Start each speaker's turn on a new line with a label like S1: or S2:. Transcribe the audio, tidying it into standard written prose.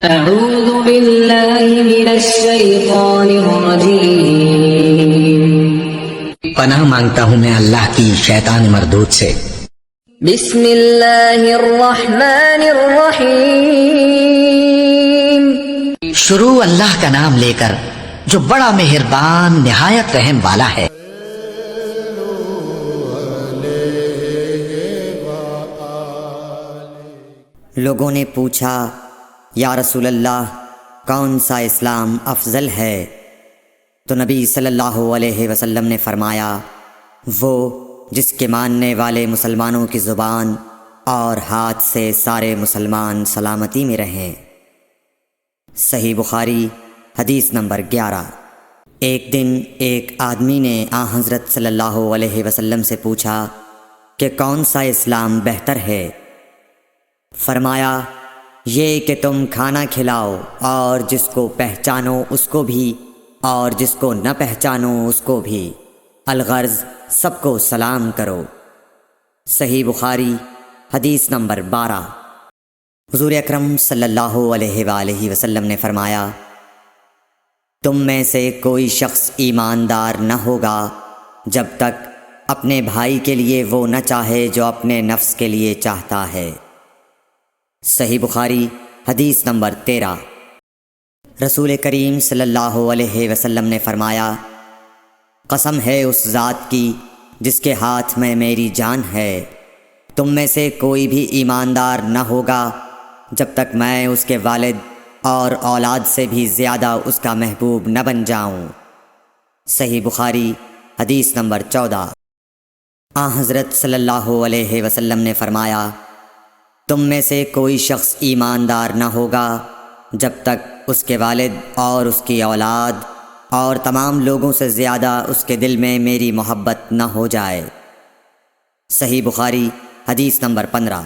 S1: أعوذ بالله من الشيطان الرجيم
S2: پناہ مانگتا ہوں میں اللہ کی شیطان مردود سے۔
S1: بسم اللہ الرحمن الرحیم
S2: شروع اللہ کا نام لے کر جو بڑا مہربان نہایت رحم والا ہے۔
S3: لوگوں نے پوچھا یا رسول اللہ کون سا اسلام افضل ہے؟ تو نبی صلی اللہ علیہ وسلم نے فرمایا وہ جس کے ماننے والے مسلمانوں کی زبان اور ہاتھ سے سارے مسلمان سلامتی میں رہیں۔ صحیح بخاری حدیث نمبر 11۔ ایک دن ایک آدمی نے حضرت صلی اللہ علیہ وسلم سے پوچھا کہ کون سا اسلام بہتر ہے؟ فرمایا یہ کہ تم کھانا کھلاؤ اور جس کو پہچانو اس کو بھی اور جس کو نہ پہچانو اس کو بھی، الغرض سب کو سلام کرو۔ صحیح بخاری حدیث نمبر 12۔ حضور اکرم صلی اللہ علیہ وآلہ وسلم نے فرمایا تم میں سے کوئی شخص ایماندار نہ ہوگا جب تک اپنے بھائی کے لیے وہ نہ چاہے جو اپنے نفس کے لیے چاہتا ہے۔ صحیح بخاری حدیث نمبر 13۔ رسول کریم صلی اللہ علیہ وسلم نے فرمایا قسم ہے اس ذات کی جس کے ہاتھ میں میری جان ہے، تم میں سے کوئی بھی ایماندار نہ ہوگا جب تک میں اس کے والد اور اولاد سے بھی زیادہ اس کا محبوب نہ بن جاؤں۔ صحیح بخاری حدیث نمبر 14۔ حضرت صلی اللہ علیہ وسلم نے فرمایا تم میں سے کوئی شخص ایماندار نہ ہوگا جب تک اس کے والد اور اس کی اولاد اور تمام لوگوں سے زیادہ اس کے دل میں میری محبت نہ ہو جائے۔ صحیح بخاری حدیث نمبر 15۔